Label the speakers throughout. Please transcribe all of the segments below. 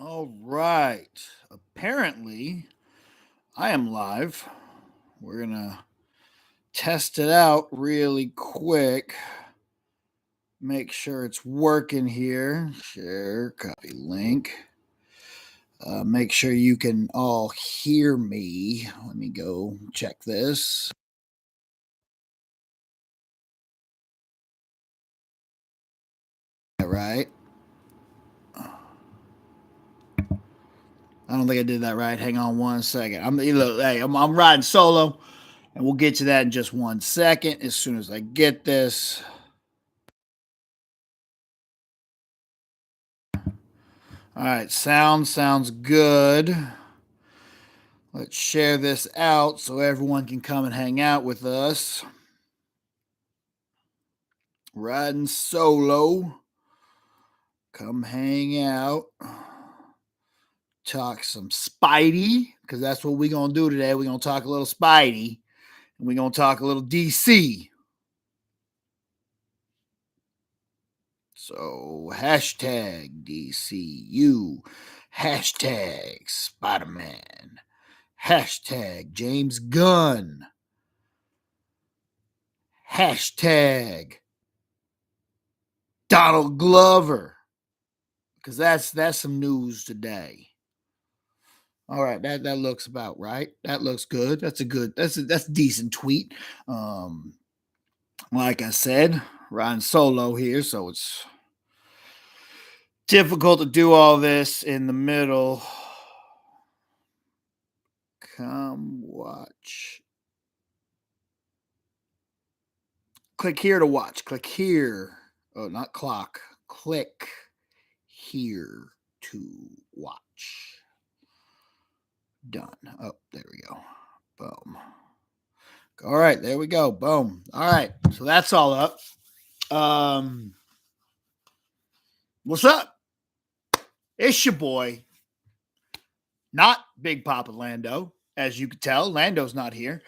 Speaker 1: All right. Apparently, I am live. We're going to test it out really quick. Make sure it's working here. Share, copy link. Make sure you can all hear me. Let me go check this. Right. I don't think I did that right. Hang on one second. I'm riding solo, and we'll get to that in just 1 second as soon as I get this. All right, sounds good. Let's share this out so everyone can come and hang out with us. Riding solo. Come hang out. Talk some Spidey, because that's what we're going to do today. We're going to talk a little Spidey, and we're going to talk a little DC. So, hashtag DCU, hashtag Spider-Man, hashtag James Gunn, hashtag Donald Glover, because that's some news today. All right, that looks about right. That looks good. That's a decent tweet. Like I said, riding solo here, so it's difficult to do all this in the middle. Come watch. Click here to watch. Click here. Oh, not clock. Click here to watch. Done. Oh, there we go. Boom. All right, there we go. Boom. All right, so that's all up. What's up? It's your boy, not Big Papa Lando, as you can tell. Lando's not here.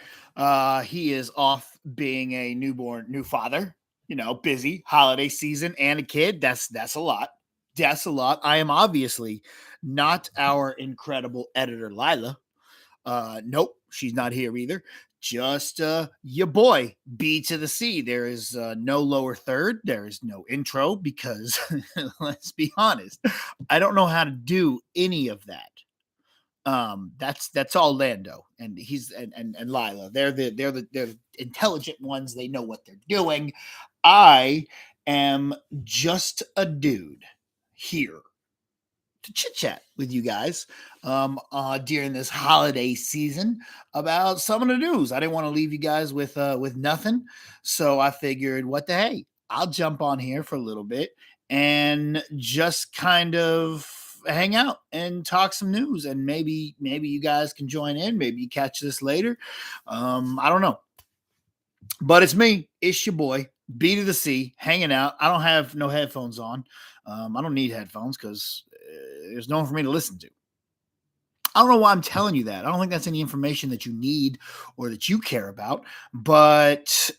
Speaker 1: He is off being a new father. You know, busy holiday season and a kid. That's a lot. That's a lot. I am obviously not our incredible editor, Lila. Nope, she's not here either. Just your boy, B to the C. There is no lower third. There is no intro because let's be honest, I don't know how to do any of that. That's all Lando and he's and Lila. They're the intelligent ones. They know what they're doing. I am just a dude here to chit chat with you guys during this holiday season about some of the news. I didn't want to leave you guys with nothing, so I figured, what the hey, I'll jump on here for a little bit and just kind of hang out and talk some news, and maybe you guys can join in. Maybe you catch this later. I don't know, but it's me. It's your boy, B to the C, hanging out. I don't have no headphones on. I don't need headphones because there's no one for me to listen to. I don't know why I'm telling you that. I don't think that's any information that you need or that you care about. But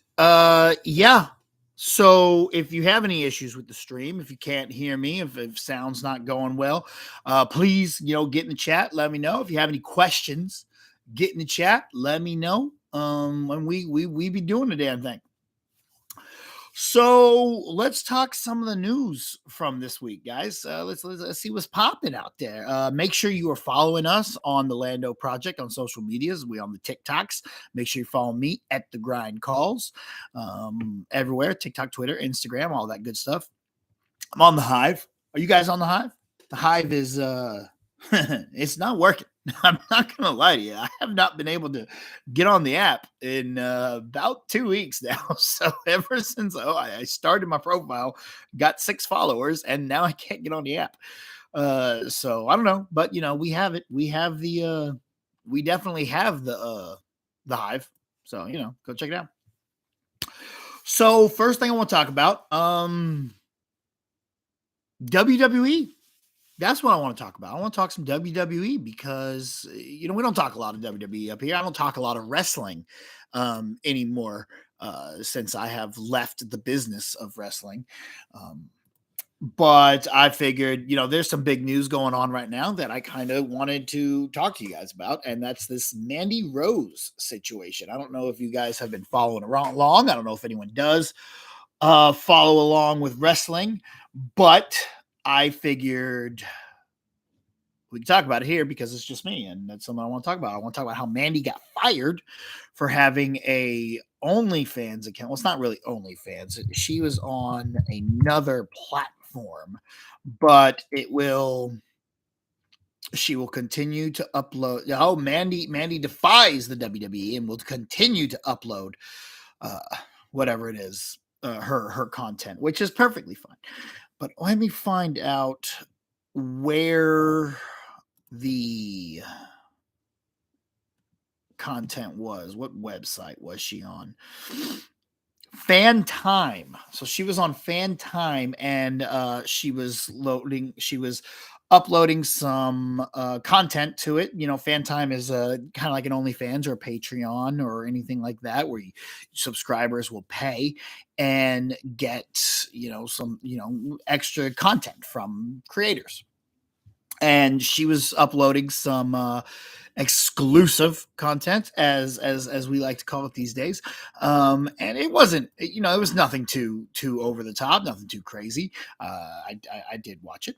Speaker 1: yeah. So if you have any issues with the stream, if you can't hear me, if sound's not going well, please, get in the chat. Let me know. If you have any questions, get in the chat. Let me know. When we be doing the damn thing. So let's talk some of the news from this week, guys. Let's see what's popping out there. Make sure you are following us on the Lando Project on social medias. We on the TikToks. Make sure you follow me at the Grind Calls everywhere: TikTok, Twitter, Instagram, all that good stuff. I'm on the Hive. Are you guys on the Hive? The Hive is it's not working. I'm not gonna lie to you. I have not been able to get on the app in about 2 weeks now. So ever since I started my profile, got 6 followers, and now I can't get on the app. So I don't know, but we have it. We have the we definitely have the Hive. So go check it out. So first thing I want to talk about, WWE. That's what I want to talk about. I want to talk some WWE because, we don't talk a lot of WWE up here. I don't talk a lot of wrestling anymore since I have left the business of wrestling. But I figured, there's some big news going on right now that I kind of wanted to talk to you guys about, and that's this Mandy Rose situation. I don't know if you guys have been following along. I don't know if anyone does follow along with wrestling, but I figured we can talk about it here because it's just me, and that's something I want to talk about. I want to talk about how Mandy got fired for having a OnlyFans account. Well, it's not really OnlyFans. She was on another platform, but she will continue to upload. Oh, Mandy defies the WWE and will continue to upload uh, whatever it is, her content, which is perfectly fine. But let me find out where the content was. What website was she on? Fan Time. So she was on Fan Time, and she was uploading some content to it. Fan Time is kind of like an OnlyFans or a Patreon or anything like that, where subscribers will pay and get some extra content from creators. And she was uploading some exclusive content, as we like to call it these days. And it wasn't, it was nothing too over the top, nothing too crazy. I did watch it,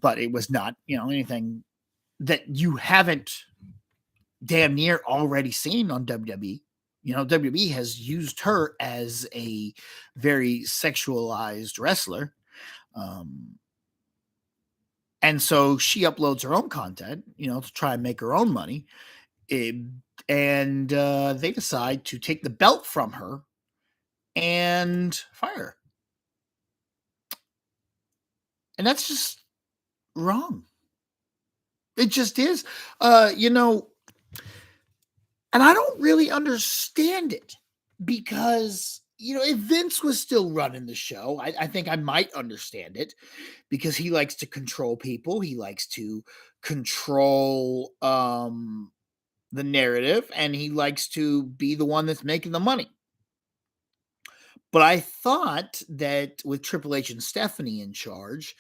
Speaker 1: but it was not anything that you haven't damn near already seen on WWE. WWE has used her as a very sexualized wrestler. And so she uploads her own content, to try and make her own money. And they decide to take the belt from her and fire her. And that's just wrong. It just is. And I don't really understand it because, if Vince was still running the show, I think I might understand it, because he likes to control people. He likes to control the narrative, and he likes to be the one that's making the money. But I thought that with Triple H and Stephanie in charge,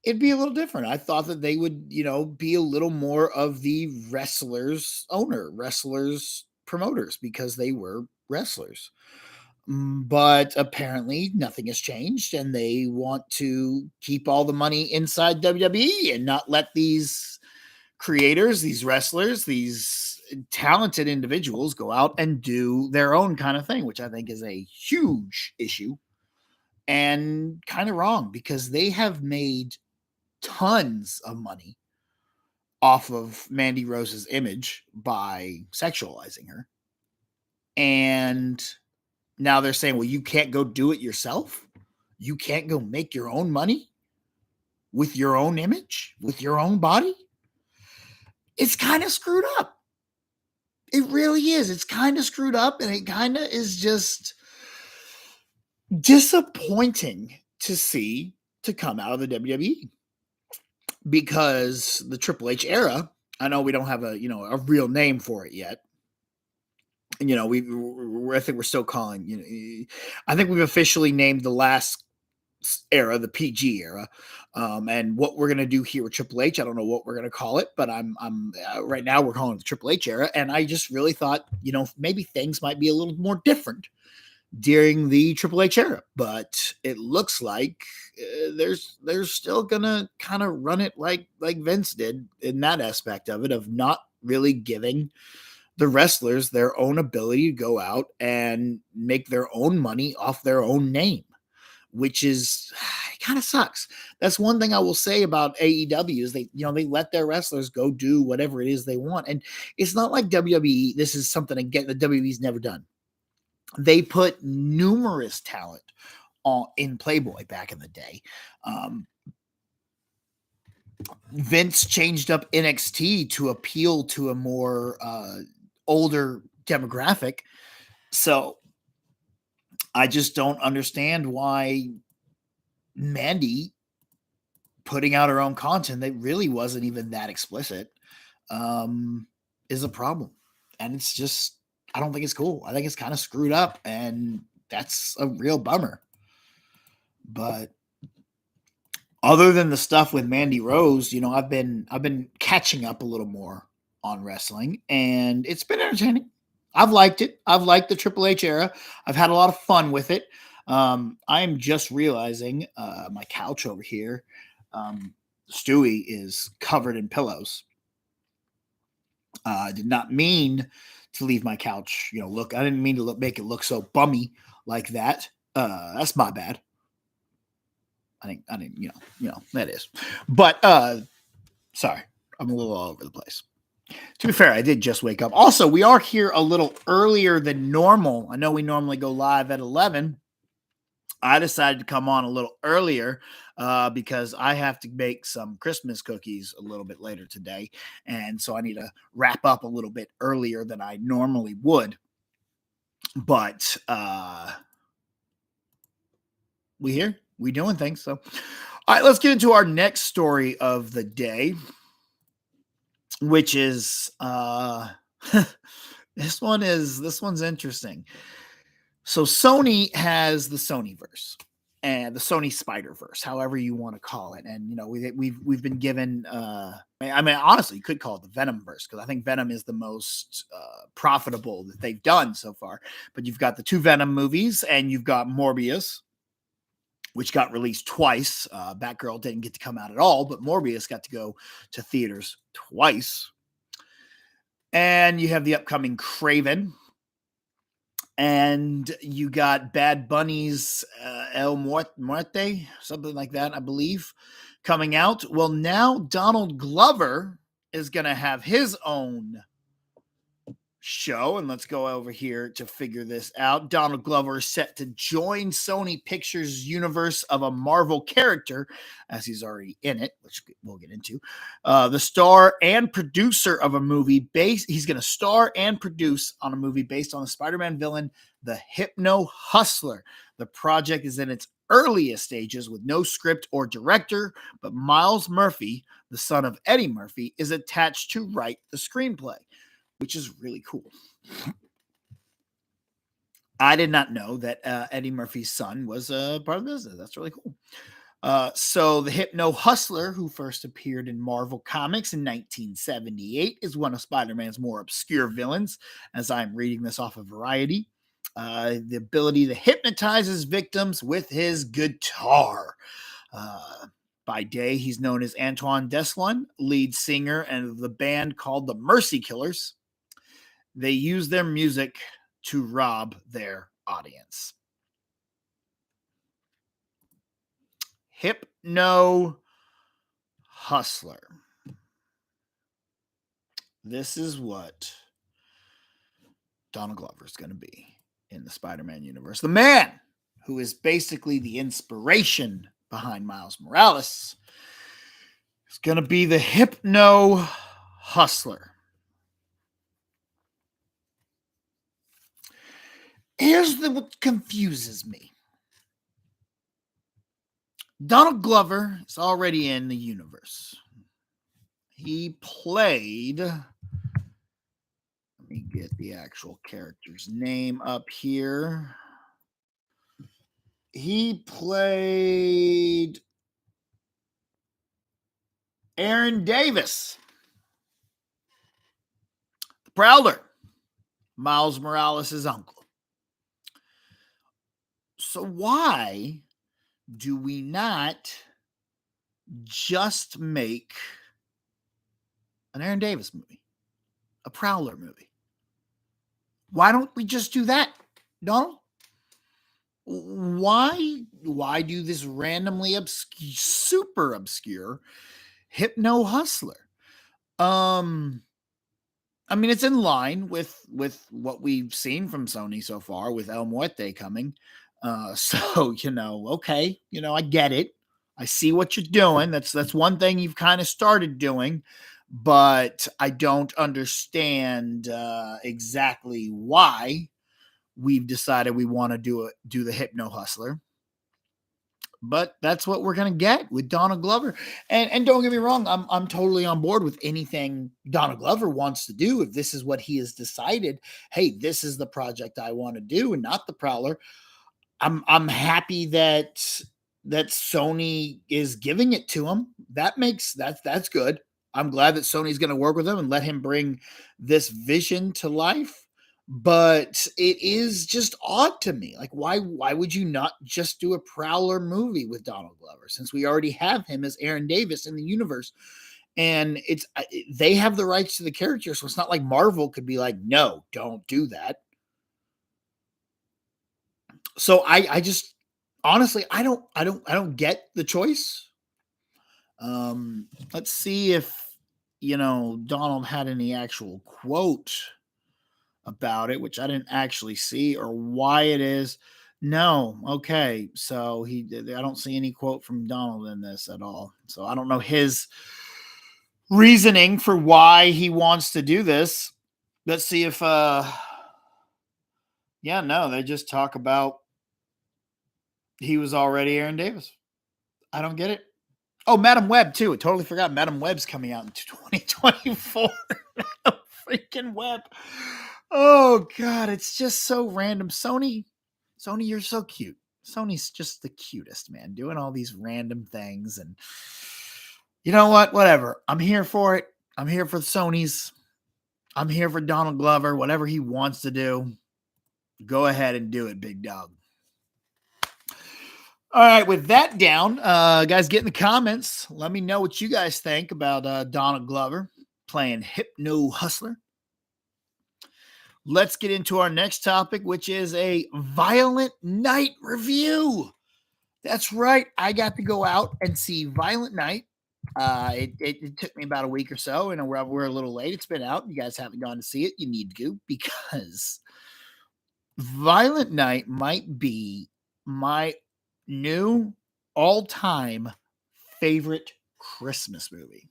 Speaker 1: it'd be a little different. I thought that they would, be a little more of the wrestlers promoters, because they were wrestlers. But apparently nothing has changed, and they want to keep all the money inside WWE and not let these creators, these wrestlers, these talented individuals go out and do their own kind of thing, which I think is a huge issue and kind of wrong, because they have made tons of money off of Mandy Rose's image by sexualizing her. And now they're saying, well, you can't go do it yourself. You can't go make your own money with your own image, with your own body. It's kind of screwed up. It really is. It's kind of screwed up, and it kind of is just disappointing to see to come out of the WWE, because the Triple H era, I know we don't have a real name for it yet. I think we're still calling, I think we've officially named the last era the PG era. And what we're going to do here with Triple H, I don't know what we're going to call it, but I'm right now we're calling it the Triple H era. And I just really thought, maybe things might be a little more different during the Triple H era, but it looks like they're still gonna kind of run it like Vince did in that aspect of it, of not really giving the wrestlers their own ability to go out and make their own money off their own name, which is kind of sucks. That's one thing I will say about AEW is they let their wrestlers go do whatever it is they want. And it's not like WWE, this is something again that WWE's never done. They put numerous talent in Playboy back in the day. Vince changed up NXT to appeal to a more older demographic. So I just don't understand why Mandy putting out her own content that really wasn't even that explicit is a problem. And it's just, I don't think it's cool. I think it's kind of screwed up, and that's a real bummer. But other than the stuff with Mandy Rose, I've been catching up a little more on wrestling, and it's been entertaining. I've liked it. I've liked the Triple H era. I've had a lot of fun with it. I am just realizing my couch over here, Stewie, is covered in pillows. I did not mean to leave my couch, look. I didn't mean to make it look so bummy like that. That's my bad. I didn't, that is. But sorry, I'm a little all over the place. To be fair, I did just wake up. Also, we are here a little earlier than normal. I know we normally go live at 11. I decided to come on a little earlier because I have to make some Christmas cookies a little bit later today. And so I need to wrap up a little bit earlier than I normally would. But we here. We doing things. So, all right, let's get into our next story of the day, which is this one's interesting. So Sony has the Sonyverse and the Sony Spider-Verse, however you want to call it. And we've been given honestly, you could call it the Venomverse, because I think Venom is the most profitable that they've done so far. But you've got the 2 Venom movies, and you've got Morbius, which got released twice. Batgirl didn't get to come out at all, but Morbius got to go to theaters twice. And you have the upcoming Kraven. And you got Bad Bunny's El Muerte, something like that, I believe, coming out. Well, now Donald Glover is going to have his own show, and let's go over here to figure this out. Donald Glover is set to join Sony Pictures' universe of a Marvel character, as he's already in it, which we'll get into. The star and producer of a movie he's going to star and produce on a movie based on the Spider-Man villain, the Hypno Hustler. The project is in its earliest stages with no script or director, but Miles Murphy, the son of Eddie Murphy, is attached to write the screenplay, which is really cool. I did not know that Eddie Murphy's son was part of the business. That's really cool. So the Hypno Hustler, who first appeared in Marvel Comics in 1978, is one of Spider-Man's more obscure villains, as I'm reading this off of Variety. The ability to hypnotize his victims with his guitar. By day, he's known as Antoine Deslon, lead singer of the band called the Mercy Killers. They use their music to rob their audience. Hypno Hustler. This is what Donald Glover is going to be in the Spider-Man universe. The man who is basically the inspiration behind Miles Morales is going to be the Hypno Hustler. Here's what confuses me. Donald Glover is already in the universe. He played, let me get the actual character's name up here. He played Aaron Davis, the Prowler, Miles Morales' uncle. So why do we not just make an Aaron Davis movie, a Prowler movie? Why don't we just do that, Donald? Why do this randomly super obscure Hypno Hustler? I mean, it's in line with what we've seen from Sony so far with El Muerte coming. So, okay, I get it. I see what you're doing. That's one thing you've kind of started doing, but I don't understand exactly why we've decided we want to do the Hypno Hustler. But that's what we're going to get with Donald Glover. And don't get me wrong, I'm totally on board with anything Donald Glover wants to do. If this is what he has decided, hey, this is the project I want to do and not the Prowler. I'm happy that that Sony is giving it to him. That's good. I'm glad that Sony's going to work with him and let him bring this vision to life. But it is just odd to me. Like, why would you not just do a Prowler movie with Donald Glover, since we already have him as Aaron Davis in the universe? And they have the rights to the character, so it's not like Marvel could be like, no, don't do that. So I just honestly I don't get the choice. Let's see if Donald had any actual quote about it, which I didn't actually see, or why it is. No, okay. So I don't see any quote from Donald in this at all. So I don't know his reasoning for why he wants to do this. Let's see if no, they just talk about he was already Aaron Davis. I don't get it. Oh, Madam Web too. I totally forgot Madam Web's coming out in 2024. Freaking Web. Oh God, it's just so random. Sony, you're so cute. Sony's just the cutest, man, doing all these random things. And you know what? Whatever. I'm here for it. I'm here for the Sonys. I'm here for Donald Glover. Whatever he wants to do, go ahead and do it, big dog. All right, with that down, guys, get in the comments. Let me know what you guys think about Donald Glover playing Hypno Hustler. Let's get into our next topic, which is a Violent Night review. That's right. I got to go out and see Violent Night. It took me about a week or so, and we're a little late. It's been out. You guys haven't gone to see it. You need to, because Violent Night might be my new all-time favorite Christmas movie.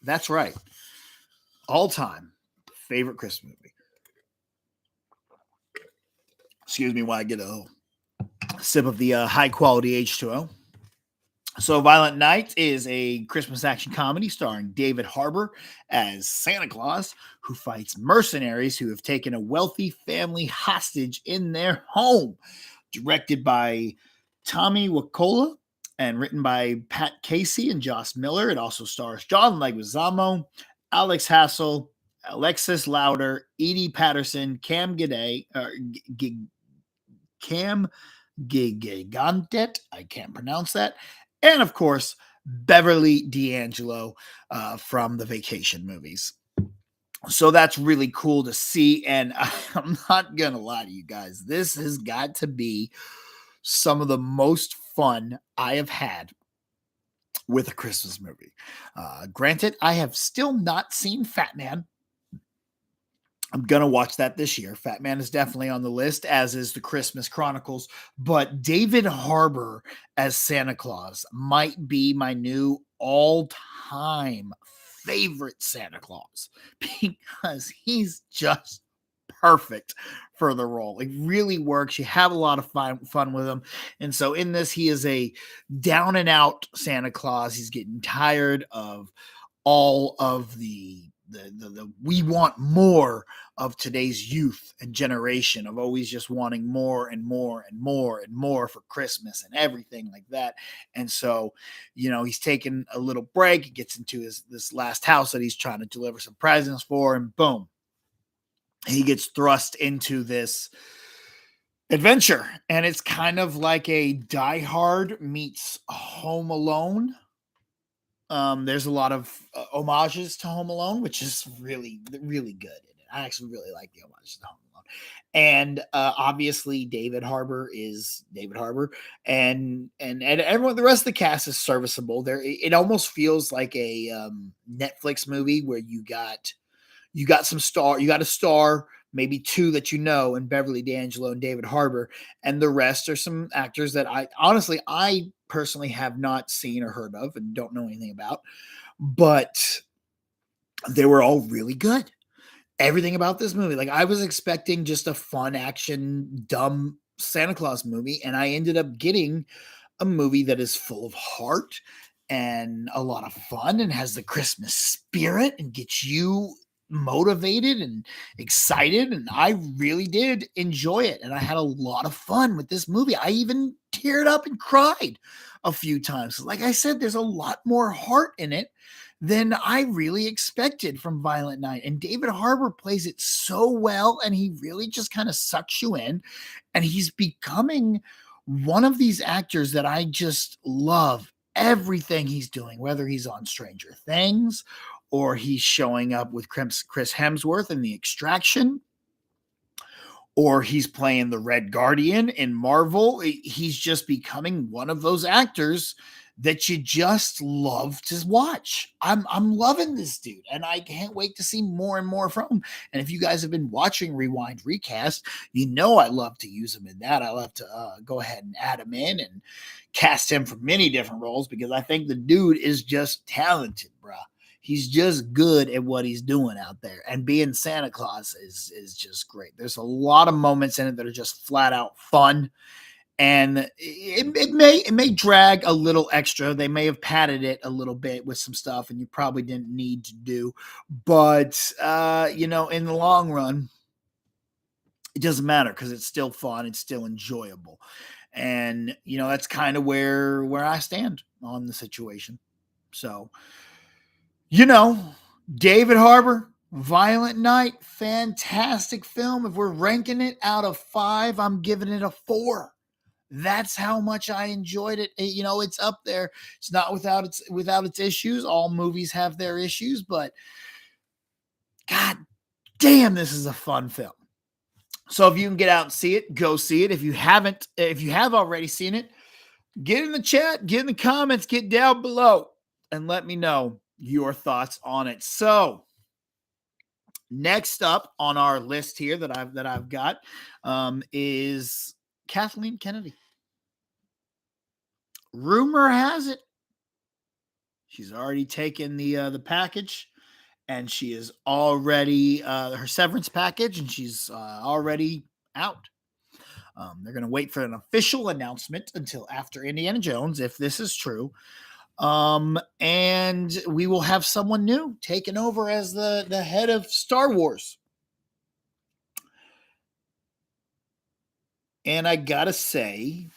Speaker 1: That's right. All-time favorite Christmas movie. Excuse me while I get a sip of the high-quality H2O. So Violent Night is a Christmas action comedy starring David Harbour as Santa Claus, who fights mercenaries who have taken a wealthy family hostage in their home. Directed by Tommy Wirkola and written by Pat Casey and Joss Miller. It also stars John Leguizamo, Alex Hassel, Alexis Louder, Edie Patterson, Cam Gigantet, I can't pronounce that, and of course Beverly D'Angelo from the Vacation movies. So that's really cool to see, and I'm not gonna lie to you guys, this has got to be some of the most fun I have had with a Christmas movie. Granted, I have still not seen Fat Man. I'm going to watch that this year. Fat Man is definitely on the list, as is the Christmas Chronicles. But David Harbour as Santa Claus might be my new all-time favorite Santa Claus, because he's just perfect for the role. It really works. You have a lot of fun with him. And so in this, he is a down and out Santa Claus. He's getting tired of all of the we want more of today's youth and generation, of always just wanting more and more and more and more for Christmas and everything like that. And so, he's taking a little break. He gets into this last house that he's trying to deliver some presents for, and boom, he gets thrust into this adventure. And it's kind of like a Die Hard meets Home Alone. There's a lot of homages to Home Alone, which is really, really good. I actually really like the homages to Home Alone. And obviously David Harbour is David Harbour, and everyone, the rest of the cast is serviceable. It almost feels like a Netflix movie where you got a star, maybe two that and Beverly D'Angelo and David Harbour, and the rest are some actors that I personally have not seen or heard of and don't know anything about, but they were all really good. Everything about this movie, like, I was expecting just a fun action, dumb Santa Claus movie, and I ended up getting a movie that is full of heart and a lot of fun and has the Christmas spirit and gets you motivated and excited, and I really did enjoy it, and I had a lot of fun with this movie. I even teared up and cried a few times. Like I said, there's a lot more heart in it than I really expected from Violent Night. And David Harbour plays it so well, and he really just kind of sucks you in. And he's becoming one of these actors that I just love everything he's doing, whether he's on Stranger Things or he's showing up with Chris Hemsworth in The Extraction, or he's playing the Red Guardian in Marvel. He's just becoming one of those actors that you just love to watch. I'm loving this dude, and I can't wait to see more and more from him. And if you guys have been watching Rewind Recast, you know I love to use him in that. I love to go ahead and add him in and cast him for many different roles because I think the dude is just talented, bruh. He's just good at what he's doing out there. And being Santa Claus is just great. There's a lot of moments in it that are just flat out fun. And it may drag a little extra. They may have padded it a little bit with some stuff, and you probably didn't need to do. But in the long run, it doesn't matter because it's still fun. It's still enjoyable. And that's kind of where I stand on the situation. So, David Harbour, Violent Night, fantastic film. If we're ranking it out of 5, I'm giving it a 4. That's how much I enjoyed it. It's up there. It's not without its issues. All movies have their issues, but God damn, this is a fun film. So if you can get out and see it, go see it. If you have already seen it, get in the chat, get in the comments, get down below, and let me know your thoughts on it. So next up on our list here that I've got is Kathleen Kennedy. Rumor has it she's already taken the package, and she is already her severance package, and she's already out. They're going to wait for an official announcement until after Indiana Jones, if this is true. And we will have someone new taking over as the head of Star Wars. And I gotta say,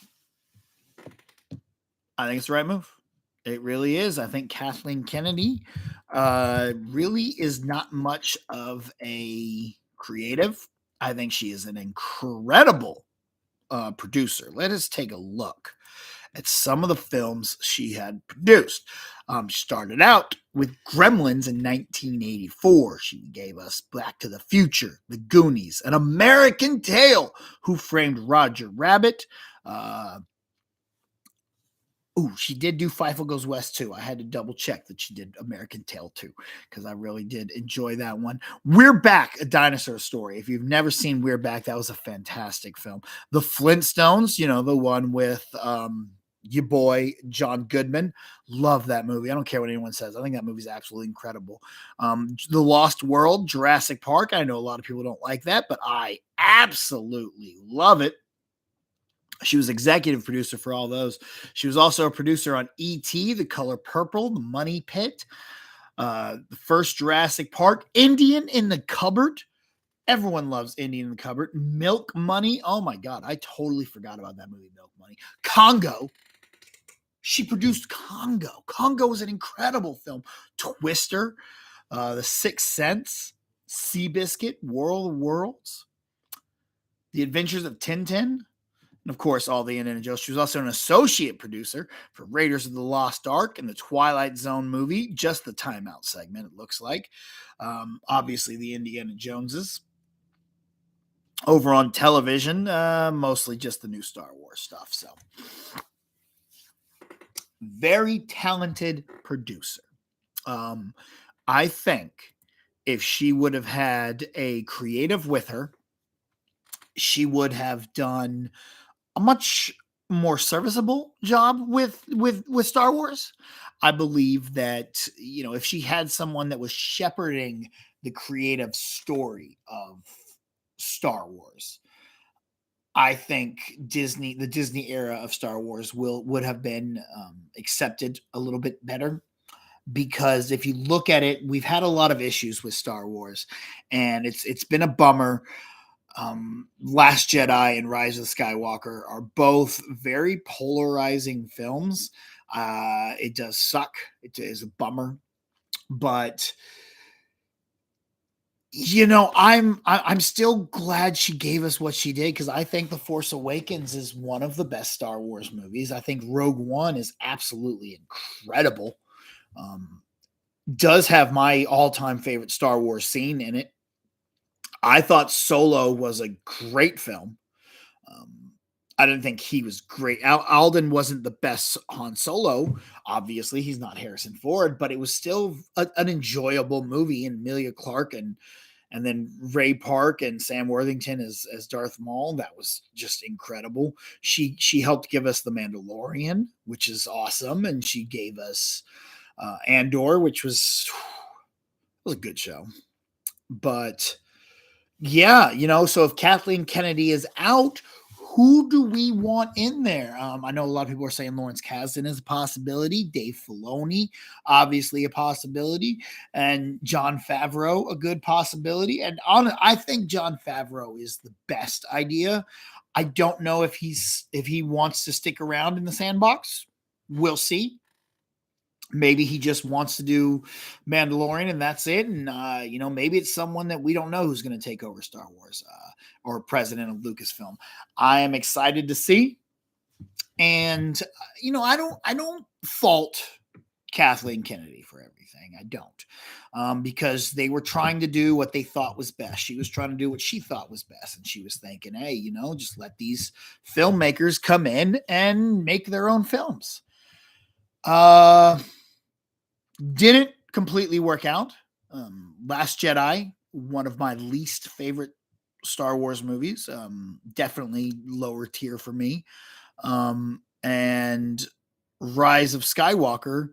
Speaker 1: I think it's the right move. It really is. I think Kathleen Kennedy really is not much of a creative. I think she is an incredible producer. Let us take a look at some of the films she had produced. She started out with Gremlins in 1984. She gave us Back to the Future, The Goonies, An American Tail, Who Framed Roger Rabbit. She did do Fievel Goes West too. I had to double check that she did American Tail too, because I really did enjoy that one. We're Back, A Dinosaur Story. If you've never seen We're Back, that was a fantastic film. The Flintstones, the one with your boy John Goodman. Love that movie. I don't care what anyone says. I think that movie's absolutely incredible. The Lost World, Jurassic Park. I know a lot of people don't like that, but I absolutely love it. She was executive producer for all those. She was also a producer on E.T., The Color Purple, The Money Pit, the first Jurassic Park, Indian in the Cupboard. Everyone loves Indian in the Cupboard. Milk Money. Oh my God, I totally forgot about that movie, Milk Money. Congo. She produced Congo. Congo was an incredible film. Twister, The Sixth Sense, Seabiscuit, World of Worlds, The Adventures of Tintin, and of course, all the Indiana Jones. She was also an associate producer for Raiders of the Lost Ark and the Twilight Zone movie, just the timeout segment, it looks like. Obviously, the Indiana Joneses. Over on television, mostly just the new Star Wars stuff. So, very talented producer. I think if she would have had a creative with her, she would have done a much more serviceable job with Star Wars. I believe that, if she had someone that was shepherding the creative story of Star Wars, I think the Disney era of Star Wars would have been accepted a little bit better. Because if you look at it, we've had a lot of issues with Star Wars, and it's been a bummer. Last Jedi and Rise of Skywalker are both very polarizing films. It does suck. It is a bummer, but I'm still glad she gave us what she did, because I think The Force Awakens is one of the best Star Wars movies. I think Rogue One is absolutely incredible. Um, does have my all-time favorite Star Wars scene in it. I thought Solo was a great film. Um, I didn't think he was great. Alden wasn't the best Han Solo. Obviously, he's not Harrison Ford, but it was still an enjoyable movie. And Emilia Clarke and then Ray Park and Sam Worthington as Darth Maul. That was just incredible. She helped give us The Mandalorian, which is awesome, and she gave us Andor, which was a good show. But yeah, so if Kathleen Kennedy is out, who do we want in there? I know a lot of people are saying Lawrence Kasdan is a possibility, Dave Filoni, obviously a possibility, and Jon Favreau, a good possibility. And I think Jon Favreau is the best idea. I don't know if he wants to stick around in the sandbox. We'll see. Maybe he just wants to do Mandalorian and that's it. And, maybe it's someone that we don't know who's going to take over Star Wars or president of Lucasfilm. I am excited to see. And, I don't fault Kathleen Kennedy for everything. I don't. Because they were trying to do what they thought was best. She was trying to do what she thought was best. And she was thinking, hey, just let these filmmakers come in and make their own films. Didn't completely work out. Last Jedi, one of my least favorite Star Wars movies. Definitely lower tier for me. And Rise of Skywalker,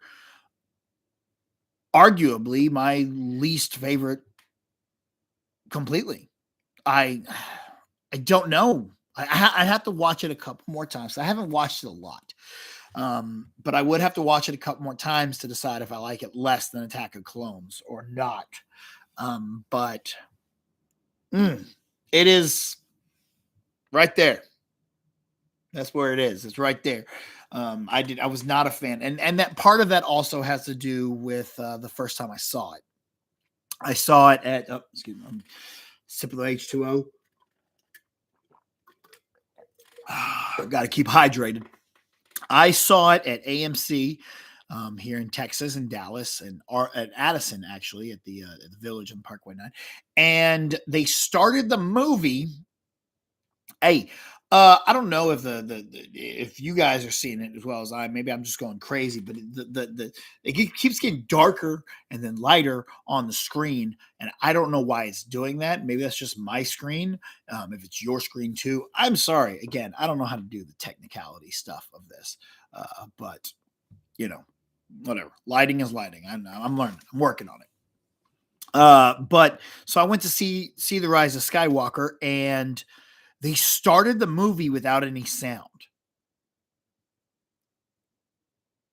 Speaker 1: arguably my least favorite completely. I don't know. I have to watch it a couple more times. I haven't watched it a lot. But I would have to watch it a couple more times to decide if I like it less than Attack of Clones or not. But it is right there. That's where it is. It's right there. I was not a fan, and that part of that also has to do with the first time I saw it. I saw it at excuse me, I'm sipping the H2O. Got to keep hydrated. I saw it at AMC here in Texas and Dallas and at Addison, actually, at the Village on Parkway 9. And they started the movie. Hey, I don't know if if you guys are seeing it as well as I. Maybe I'm just going crazy, but it keeps getting darker and then lighter on the screen, and I don't know why it's doing that. Maybe that's just my screen. If it's your screen too, I'm sorry. Again, I don't know how to do the technicality stuff of this, but whatever. Lighting is lighting. I'm learning. I'm working on it. But so I went to see the Rise of Skywalker, and they started the movie without any sound.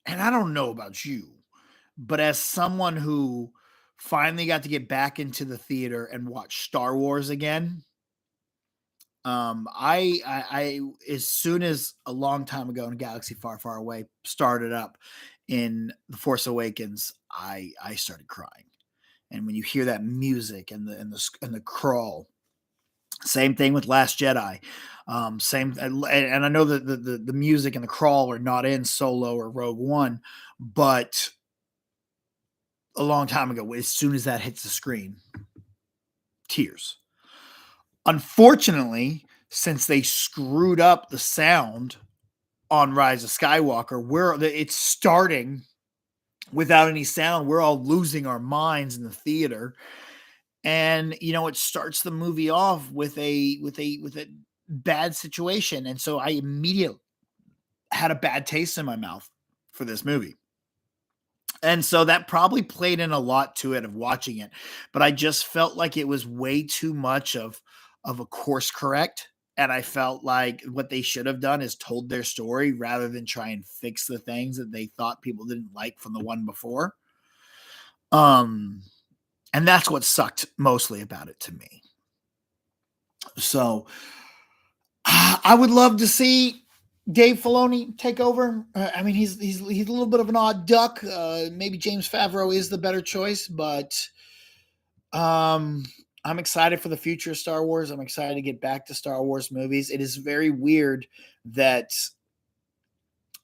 Speaker 1: And I don't know about you, but as someone who finally got to get back into the theater and watch Star Wars again, I as soon as a long time ago in a galaxy far, far away started up in The Force Awakens, I started crying. And when you hear that music and the crawl, same thing with Last Jedi. And I know that the music and the crawl are not in Solo or Rogue One, but a long time ago, as soon as that hits the screen, tears. Unfortunately, since they screwed up the sound on Rise of Skywalker, it's starting without any sound. We're all losing our minds in the theater. And it starts the movie off with a bad situation, and so I immediately had a bad taste in my mouth for this movie, and so that probably played in a lot to it of watching it. But I just felt like it was way too much of a course correct, and I felt like what they should have done is told their story rather than try and fix the things that they thought people didn't like from the one before. And that's what sucked mostly about it to me. So I would love to see Dave Filoni take over. I mean, he's a little bit of an odd duck. Maybe James Favreau is the better choice, but I'm excited for the future of Star Wars. I'm excited to get back to Star Wars movies. It is very weird that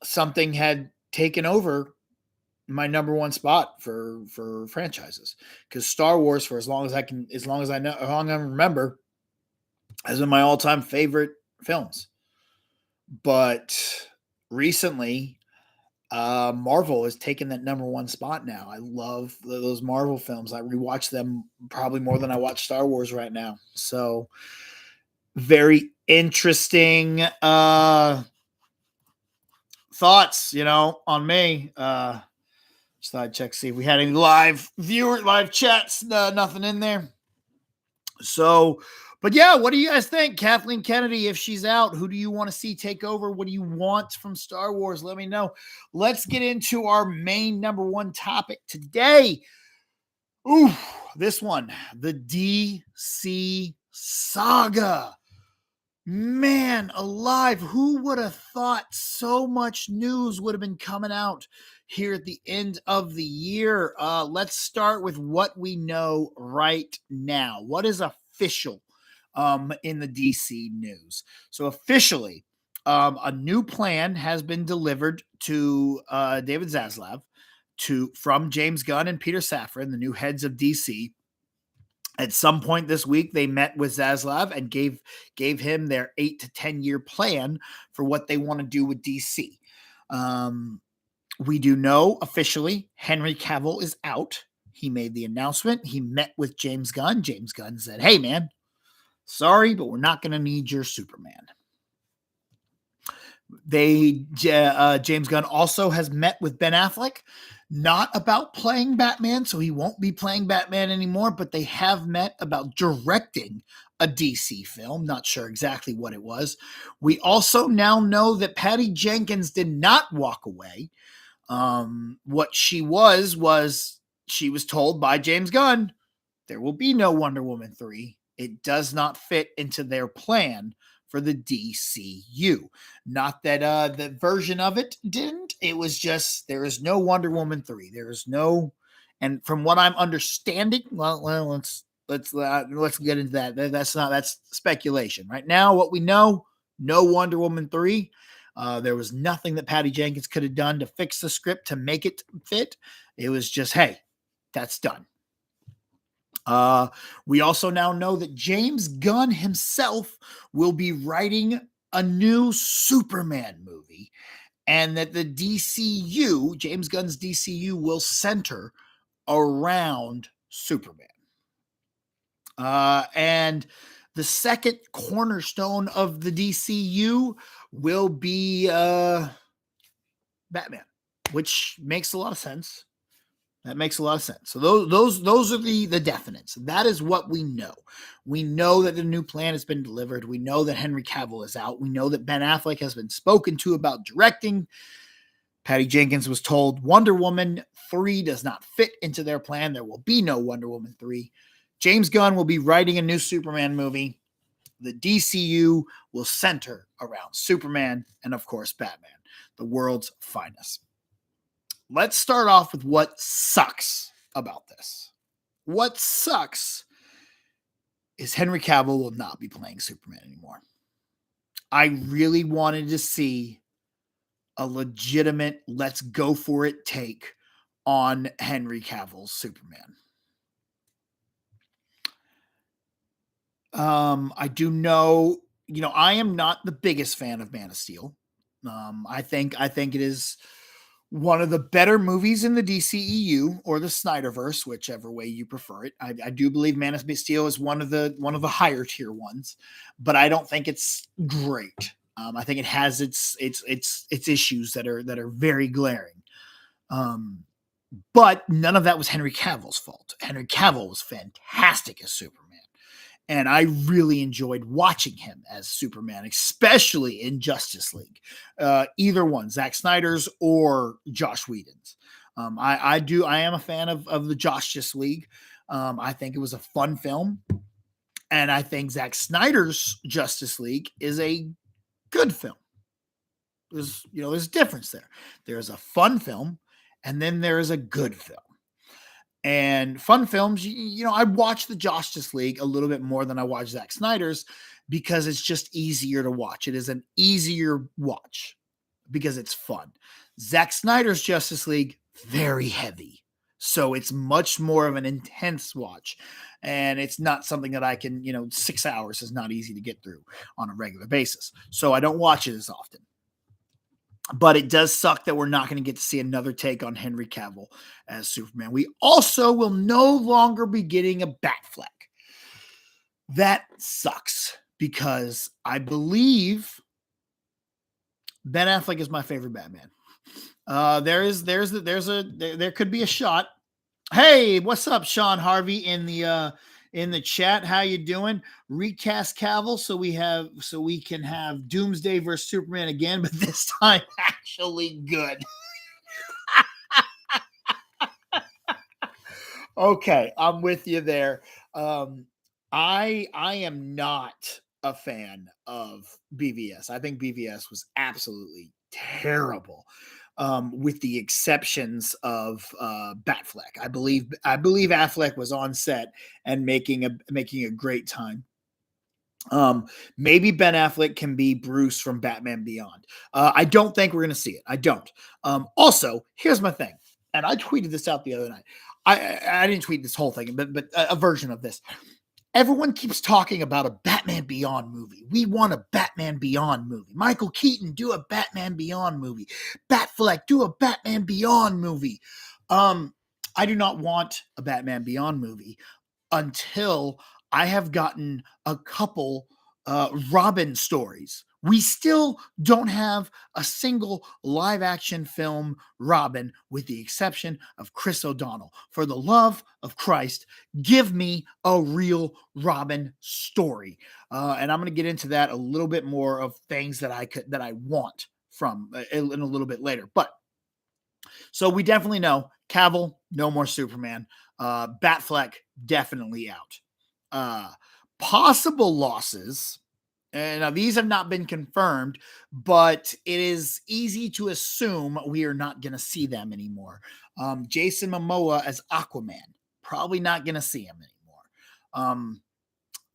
Speaker 1: something had taken over my number one spot for franchises, because Star Wars, for as long as I know, as long as I remember, has been my all-time favorite films. But recently, Marvel has taken that number one spot now. I love those Marvel films. I rewatch them probably more than I watch Star Wars right now. So very interesting thoughts, on me. Just thought I'd check, see if we had any live chats. Nothing in there. So, but yeah, what do you guys think? Kathleen Kennedy, if she's out, who do you want to see take over? What do you want from Star Wars? Let me know. Let's get into our main number one topic today. Ooh, this one, the DC saga. Man alive, who would have thought so much news would have been coming out here at the end of the year? Let's start with what we know right now. What is official in the DC news? So officially, a new plan has been delivered to David Zaslav from James Gunn and Peter Safran, the new heads of DC. At some point this week, they met with Zaslav and gave him their 8 to 10 year plan for what they want to do with DC. We do know officially Henry Cavill is out. He made the announcement. He met with James Gunn. James Gunn said, "Hey, man, sorry, but we're not going to need your Superman." James Gunn also has met with Ben Affleck, not about playing Batman, so he won't be playing Batman anymore, but they have met about directing a DC film. Not sure exactly what it was. We also now know that Patty Jenkins did not walk away. What she was she was told by James Gunn, there will be no Wonder Woman 3. It does not fit into their plan for the DCU. Not that the version of it didn't. It was just, there is no Wonder Woman 3. There is no, and from what I'm understanding, well let's get into that. That's speculation. Right now, what we know, no Wonder Woman 3. There was nothing that Patty Jenkins could have done to fix the script to make it fit. It was just, hey, that's done. We also now know that James Gunn himself will be writing a new Superman movie, and that the DCU, James Gunn's DCU, will center around Superman. And the second cornerstone of the DCU will be Batman, which makes a lot of sense. That makes a lot of sense. So those are the definites. That is what we know. We know that the new plan has been delivered. We know that Henry Cavill is out. We know that Ben Affleck has been spoken to about directing. Patty Jenkins was told Wonder Woman 3 does not fit into their plan. There will be no Wonder Woman 3. James Gunn will be writing a new Superman movie. The DCU will center around Superman and, of course, Batman, the world's finest. Let's start off with what sucks about this. What sucks is Henry Cavill will not be playing Superman anymore. I really wanted to see a legitimate let's go for it take on Henry Cavill's Superman. I do know, I am not the biggest fan of Man of Steel. I think it is one of the better movies in the DCEU or the Snyderverse, whichever way you prefer it. I do believe Man of Steel is one of the higher tier ones, but I don't think it's great. I think it has its issues that are very glaring. But none of that was Henry Cavill's fault. Henry Cavill was fantastic as Superman. And I really enjoyed watching him as Superman, especially in Justice League. Either one, Zack Snyder's or Joss Whedon's. I am a fan of the Justice League. I think it was a fun film. And I think Zack Snyder's Justice League is a good film. There's a difference there. There's a fun film, and then there is a good film. And fun films, I watch the Justice League a little bit more than I watch Zack Snyder's because it's just easier to watch. It is an easier watch because it's fun. Zack Snyder's Justice League, very heavy. So it's much more of an intense watch. And it's not something that I can, 6 hours is not easy to get through on a regular basis. So I don't watch it as often. But it does suck that we're not going to get to see another take on Henry Cavill as Superman. We also will no longer be getting a Batfleck. That sucks because I believe Ben Affleck is my favorite Batman. There could be a shot. Hey, what's up, Sean Harvey in the chat? How you doing? Recast Cavill so we can have Doomsday versus Superman again, but this time actually good. Okay, I'm with you there. I am not a fan of BVS. I think BVS was absolutely terrible. With the exceptions of Batfleck. I believe Affleck was on set and making a great time. Maybe Ben Affleck can be Bruce from Batman Beyond. I don't think we're going to see it. I don't. Also, here's my thing, and I tweeted this out the other night. I didn't tweet this whole thing, but a version of this. Everyone keeps talking about a Batman Beyond movie. We want a Batman Beyond movie. Michael Keaton, do a Batman Beyond movie. Batfleck, do a Batman Beyond movie. I do not want a Batman Beyond movie until I have gotten a couple Robin stories. We still don't have a single live action film Robin with the exception of Chris O'Donnell. For the love of Christ, give me a real Robin story. And I'm going to get into that a little bit more of things that I want from in a little bit later. But so we definitely know Cavill, no more Superman. Batfleck, definitely out. Possible losses. And now these have not been confirmed, but it is easy to assume we are not going to see them anymore. Jason Momoa as Aquaman, probably not going to see him anymore.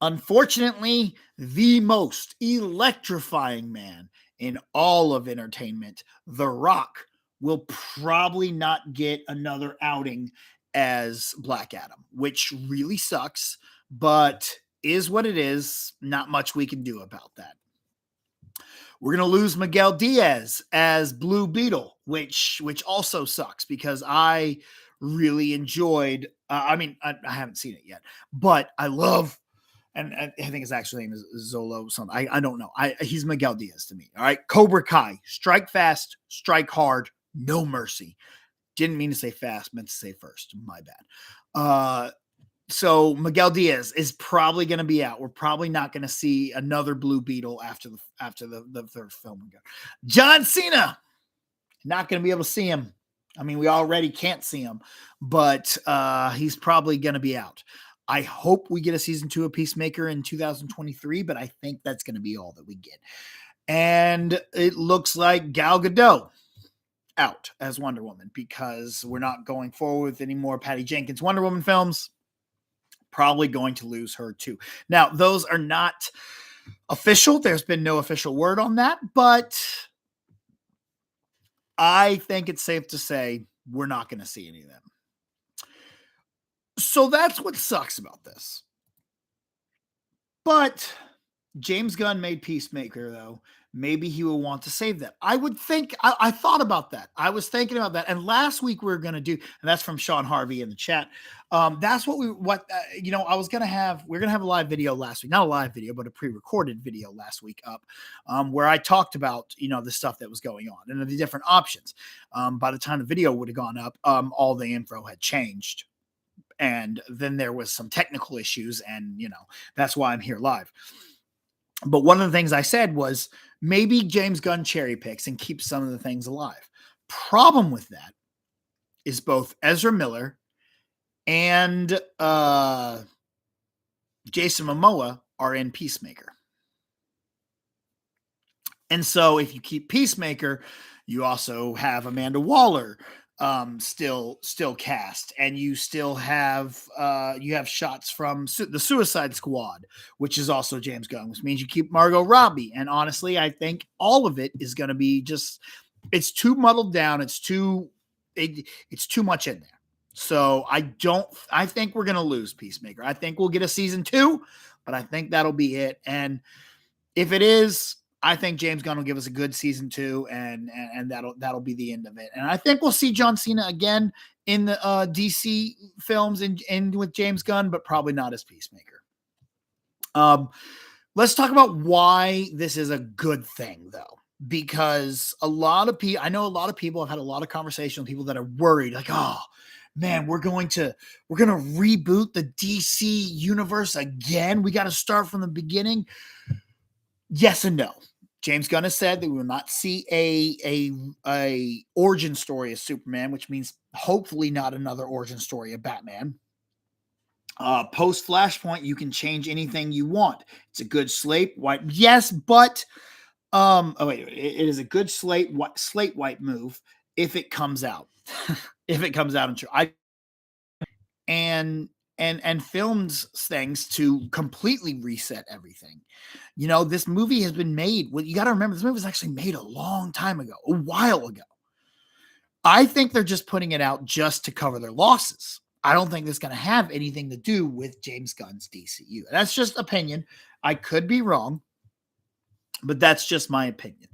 Speaker 1: Unfortunately, the most electrifying man in all of entertainment, The Rock, will probably not get another outing as Black Adam, which really sucks, but is what it is. Not much we can do about that. We're going to lose Miguel Diaz as Blue Beetle, which also sucks because I really enjoyed, I haven't seen it yet, but I love, and I think his actual name is Zolo something. I don't know. He's Miguel Diaz to me. All right. Cobra Kai, strike fast, strike hard, no mercy. Didn't mean to say fast, meant to say first. My bad. So Miguel Diaz is probably going to be out. We're probably not going to see another Blue Beetle after the third film. John Cena, not going to be able to see him. I mean, we already can't see him, but he's probably going to be out. I hope we get a season 2 of Peacemaker in 2023, but I think that's going to be all that we get. And it looks like Gal Gadot out as Wonder Woman because we're not going forward with any more Patty Jenkins Wonder Woman films. Probably going to lose her too. Now, those are not official. There's been no official word on that, but I think it's safe to say we're not going to see any of them. So that's what sucks about this. But James Gunn made Peacemaker, though. Maybe he will want to save them. I would think, I thought about that. I was thinking about that. And last week we were going to do, and that's from Sean Harvey in the chat. That's what we're going to have a live video last week, not a live video, but a pre-recorded video last week up, where I talked about, the stuff that was going on and the different options. By the time the video would have gone up, all the info had changed. And then there was some technical issues and, that's why I'm here live. But one of the things I said was maybe James Gunn cherry picks and keeps some of the things alive. Problem with that is both Ezra Miller and Jason Momoa are in Peacemaker. And so if you keep Peacemaker, you also have Amanda Waller still cast, and you still have you have shots from the Suicide Squad, which is also James Gunn, which means you keep Margot Robbie. And honestly, I think all of it is going to be just, it's too muddled down. It's too much in there. So I think we're going to lose Peacemaker. I think we'll get a season 2, but I think that'll be it. And if it is, I think James Gunn will give us a good season 2, and that'll be the end of it. And I think we'll see John Cena again in the DC films and with James Gunn, but probably not as Peacemaker. Let's talk about why this is a good thing, though, because I know a lot of people have had a lot of conversations with people that are worried, like, oh man, we're going to reboot the DC universe again. We got to start from the beginning. Yes and no. James Gunn has said that we will not see a origin story of Superman, which means hopefully not another origin story of Batman. Post Flashpoint, you can change anything you want. It's a good slate wipe, yes, but it is a good slate wipe move if it comes out. If it comes out in true, and films things to completely reset everything. You know, this movie has been made. Well, you got to remember, this movie was actually made a long time ago, a while ago. I think they're just putting it out just to cover their losses. I don't think it's going to have anything to do with James Gunn's DCU. That's just opinion. I could be wrong, but that's just my opinion.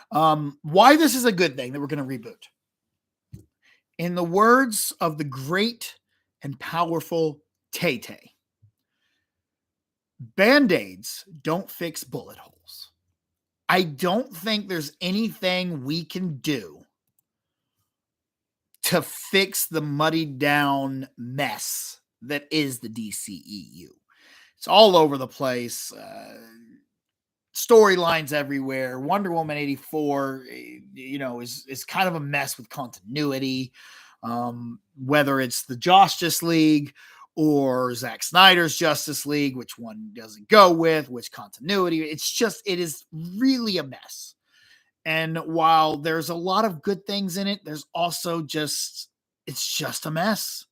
Speaker 1: Why this is a good thing that we're going to reboot. In the words of the great and powerful Tay-Tay, Band-Aids don't fix bullet holes. I don't think there's anything we can do to fix the muddied down mess that is the DCEU. It's all over the place. Storylines everywhere. Wonder Woman 84, is kind of a mess with continuity. Whether it's the Justice League or Zack Snyder's Justice League, which one doesn't go with, which continuity. It is really a mess. And while there's a lot of good things in it, there's also it's just a mess.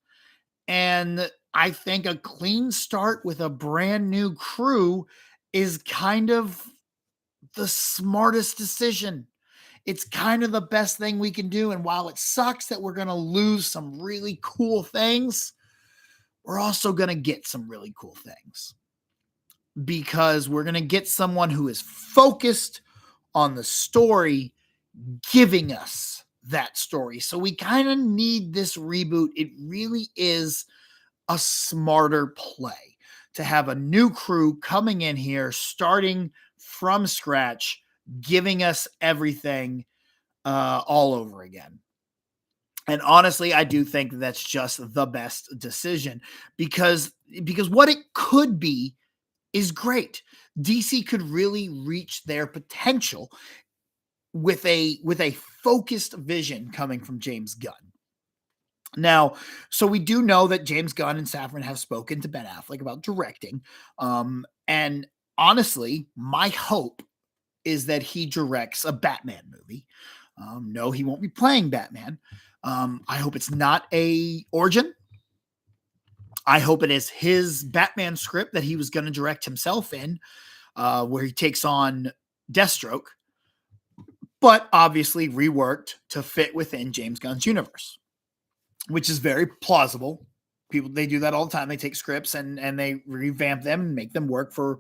Speaker 1: And I think a clean start with a brand new crew is kind of the smartest decision. It's kind of the best thing we can do. And while it sucks that we're going to lose some really cool things, we're also going to get some really cool things, because we're going to get someone who is focused on the story, giving us that story. So we kind of need this reboot. It really is a smarter play to have a new crew coming in here, starting from scratch, giving us everything all over again. And honestly, I do think that's just the best decision, because what it could be is great. DC could really reach their potential with a focused vision coming from James Gunn. Now, so we do know that James Gunn and Safran have spoken to Ben Affleck about directing. And honestly, my hope is that he directs a Batman movie. No, he won't be playing Batman. I hope it's not a origin. I hope it is his Batman script that he was going to direct himself in, where he takes on Deathstroke, but obviously reworked to fit within James Gunn's universe, which is very plausible. People, they do that all the time. They take scripts and they revamp them and make them work for,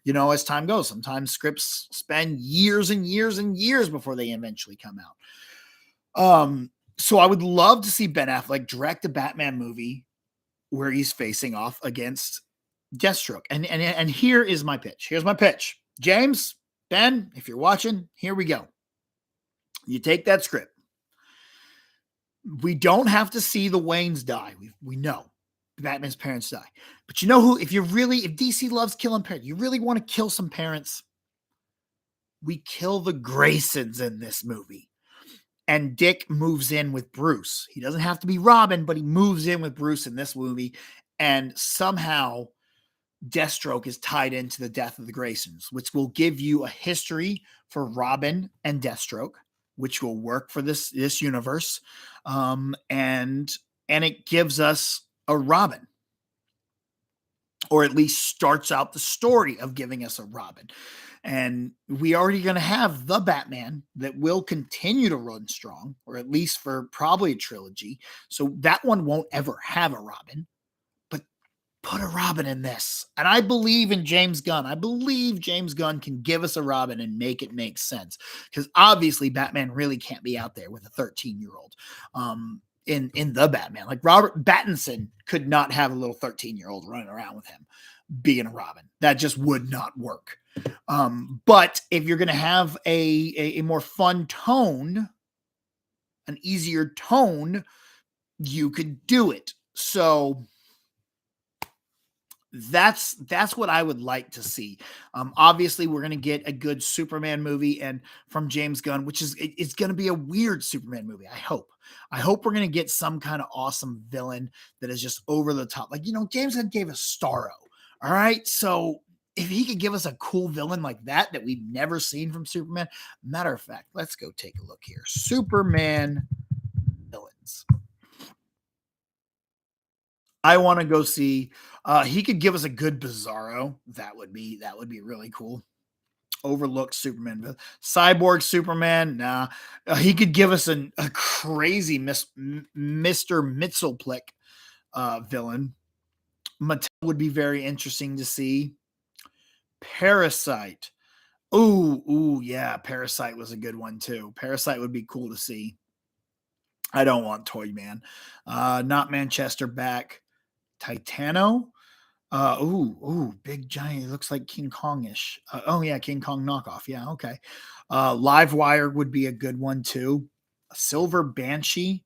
Speaker 1: as time goes. Sometimes scripts spend years and years and years before they eventually come out. So I would love to see Ben Affleck direct a Batman movie where he's facing off against Deathstroke. And here is my pitch. Here's my pitch. James, Ben, if you're watching, here we go. You take that script. We don't have to see the Waynes die. We know Batman's parents die. But you know who, if DC loves killing parents, you really want to kill some parents, we kill the Graysons in this movie. And Dick moves in with Bruce. He doesn't have to be Robin, but he moves in with Bruce in this movie. And somehow Deathstroke is tied into the death of the Graysons, which will give you a history for Robin and Deathstroke, which will work for this universe, and it gives us a Robin, or at least starts out the story of giving us a Robin. And we already going to have the Batman that will continue to run strong, or at least for probably a trilogy. So that one won't ever have a Robin, but put a Robin in this. And I believe in James Gunn. I believe James Gunn can give us a Robin and make it make sense. Because obviously Batman really can't be out there with a 13-year-old. In the Batman, like Robert Pattinson could not have a little 13-year-old running around with him being a Robin. That just would not work. But if you're going to have a more fun tone, an easier tone, you could do it. So that's what I would like to see. Obviously, we're going to get a good Superman movie and from James Gunn, which is it's going to be a weird Superman movie. I hope we're going to get some kind of awesome villain that is just over the top. Like, James Gunn gave us Starro. All right, so if he could give us a cool villain like that we've never seen from Superman, matter of fact, let's go take a look here. Superman villains. I want to go see. He could give us a good Bizarro. That would be really cool. Overlooked Superman, Cyborg Superman. Nah, he could give us a crazy Mr. Mxyzptlk villain. Mattel would be very interesting to see. Parasite. Ooh, yeah. Parasite was a good one too. Parasite would be cool to see. I don't want Toy Man. Not Manchester back. Titano. Big giant. It looks like King Kongish. Oh yeah, King Kong knockoff. Yeah, okay. Live Wire would be a good one too. A Silver Banshee.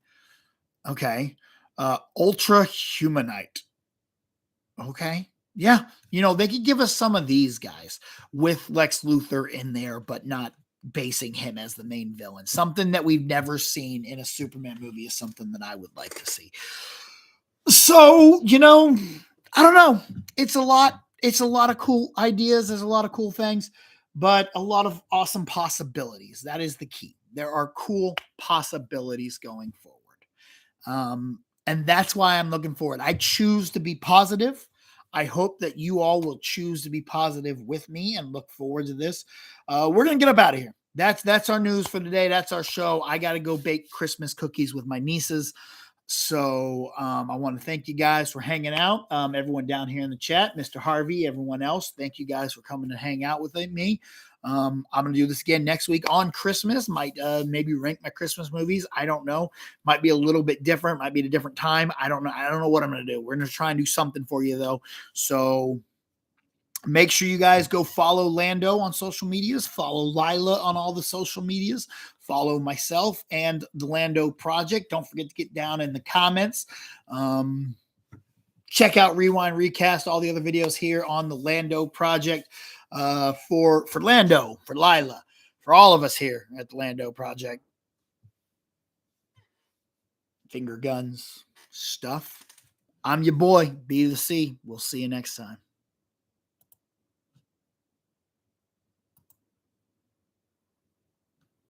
Speaker 1: Okay. Ultra Humanite. Okay. Yeah. They could give us some of these guys with Lex Luthor in there, but not basing him as the main villain. Something that we've never seen in a Superman movie is something that I would like to see. So, I don't know. It's a lot of cool ideas. There's a lot of cool things, but a lot of awesome possibilities. That is the key. There are cool possibilities going forward. And that's why I'm looking forward. I choose to be positive. I hope that you all will choose to be positive with me and look forward to this. We're going to get up out of here. That's our news for today. That's our show. I got to go bake Christmas cookies with my nieces. So I want to thank you guys for hanging out. Everyone down here in the chat, Mr. Harvey, everyone else, thank you guys for coming to hang out with me. I'm going to do this again next week on Christmas. Might maybe rank my Christmas movies. I don't know. Might be a little bit different. Might be at a different time. I don't know. I don't know what I'm going to do. We're going to try and do something for you, though. So make sure you guys go follow Lando on social medias. Follow Lila on all the social medias. Follow myself and the Lando Project. Don't forget to get down in the comments. Check out Rewind Recast, all the other videos here on the Lando Project for Lando, for Lila, for all of us here at the Lando Project. Finger guns, stuff. I'm your boy, B to the C. We'll see you next time.